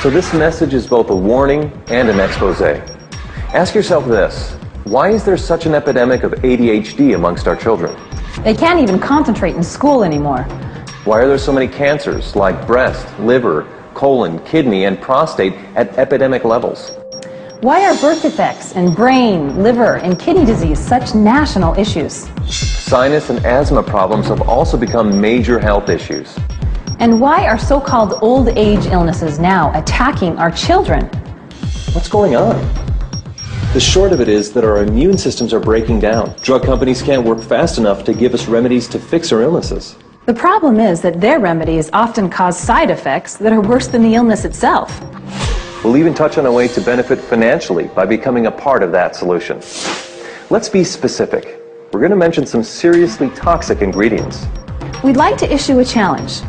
So this message is both a warning and an expose. Ask yourself this: why is there such an epidemic of ADHD amongst our children? They can't even concentrate in school anymore. Why are there so many cancers like breast, liver, colon, kidney, and prostate at epidemic levels? Why are birth defects and brain, liver, and kidney disease such national issues? Sinus and asthma problems have also become major health issues. And why are so-called old age illnesses now attacking our children? What's going on? The short of it is that our immune systems are breaking down. Drug companies can't work fast enough to give us remedies to fix our illnesses. The problem is that their remedies often cause side effects that are worse than the illness itself. We'll even touch on a way to benefit financially by becoming a part of that solution. Let's be specific. We're going to mention some seriously toxic ingredients. We'd like to issue a challenge.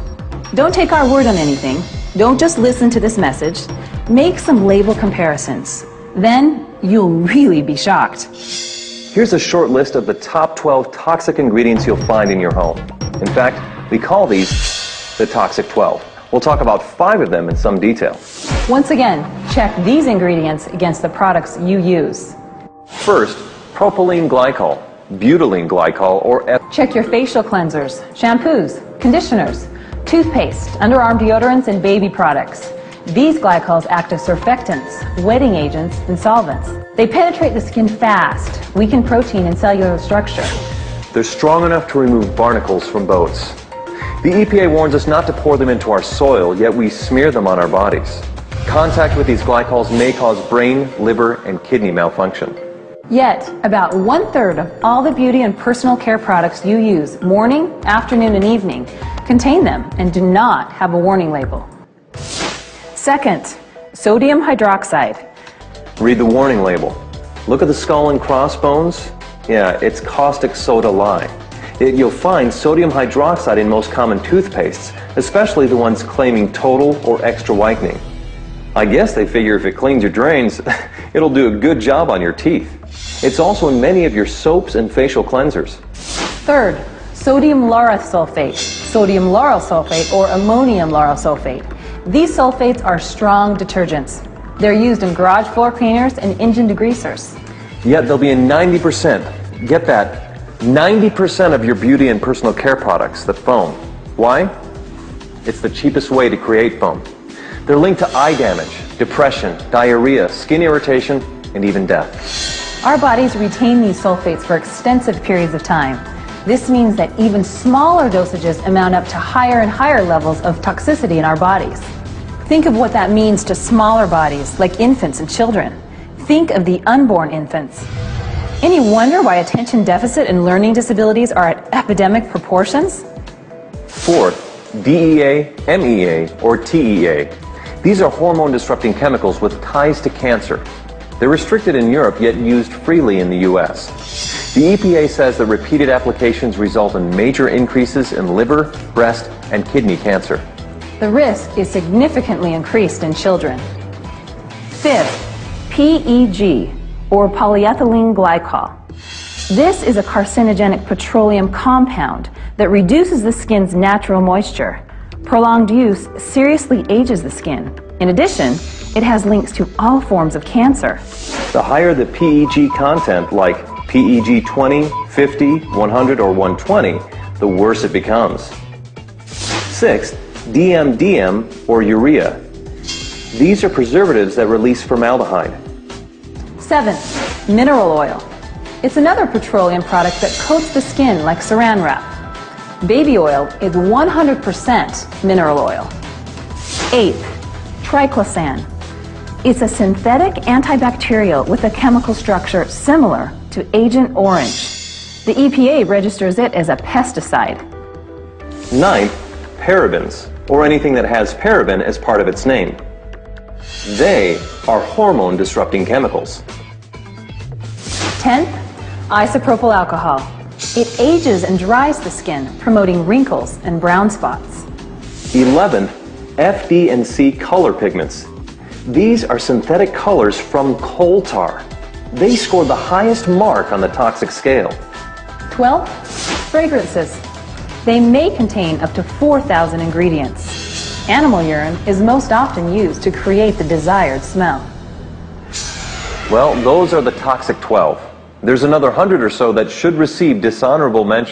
Don't take our word on anything. Don't just listen to this message. Make some label comparisons. Then you'll really be shocked. Here's a short list of the top 12 toxic ingredients you'll find in your home. In fact, we call these the Toxic 12. We'll talk about 5 of them in some detail. Once again, check these ingredients against the products you use. First, propylene glycol, butylene glycol, or Check your facial cleansers, shampoos, conditioners, toothpaste, underarm deodorants, and baby products. These glycols act as surfactants, wetting agents, and solvents. They penetrate the skin fast, weaken protein and cellular structure. They're strong enough to remove barnacles from boats. The EPA warns us not to pour them into our soil, yet we smear them on our bodies. Contact with these glycols may cause brain, liver, and kidney malfunction. Yet, about 1/3 of all the beauty and personal care products you use morning, afternoon, and evening contain them and do not have a warning label. Second, sodium hydroxide. Read the warning label. Look at the skull and crossbones. Yeah, it's caustic soda lye. You'll find sodium hydroxide in most common toothpastes, especially the ones claiming total or extra whitening. I guess they figure if it cleans your drains, it'll do a good job on your teeth. It's also in many of your soaps and facial cleansers. Third, sodium lauryl sulfate, sodium lauryl sulfate, or ammonium lauryl sulfate. These sulfates are strong detergents. They're used in garage floor cleaners and engine degreasers. Yet they'll be in 90%, get that, 90% of your beauty and personal care products that foam. Why? It's the cheapest way to create foam. They're linked to eye damage, depression, diarrhea, skin irritation, and even death. Our bodies retain these sulfates for extensive periods of time. This means that even smaller dosages amount up to higher and higher levels of toxicity in our bodies. Think of what that means to smaller bodies, like infants and children. Think of the unborn infants. Any wonder why attention deficit and learning disabilities are at epidemic proportions? Fourth, DEA, MEA, or TEA. These are hormone-disrupting chemicals with ties to cancer. They're restricted in Europe, yet used freely in the U.S. The EPA says that repeated applications result in major increases in liver, breast, and kidney cancer. The risk is significantly increased in children. Fifth, PEG, or polyethylene glycol. This is a carcinogenic petroleum compound that reduces the skin's natural moisture. Prolonged use seriously ages the skin. In addition, it has links to all forms of cancer. The higher the PEG content, like PEG 20, 50, 100, or 120, the worse it becomes. Sixth, DMDM, or urea. These are preservatives that release formaldehyde. Seventh, mineral oil. It's another petroleum product that coats the skin like saran wrap. Baby oil is 100% mineral oil. Eighth, triclosan. It's a synthetic antibacterial with a chemical structure similar to Agent Orange. The EPA registers it as a pesticide. Ninth, parabens, or anything that has paraben as part of its name. They are hormone-disrupting chemicals. 10th, isopropyl alcohol. It ages and dries the skin, promoting wrinkles and brown spots. 11th, FD and C color pigments. These are synthetic colors from coal tar. They score the highest mark on the toxic scale. 12th, fragrances. They may contain up to 4,000 ingredients. Animal urine is most often used to create the desired smell. Well, those are the toxic 12. There's another 100 or so that should receive dishonorable mention.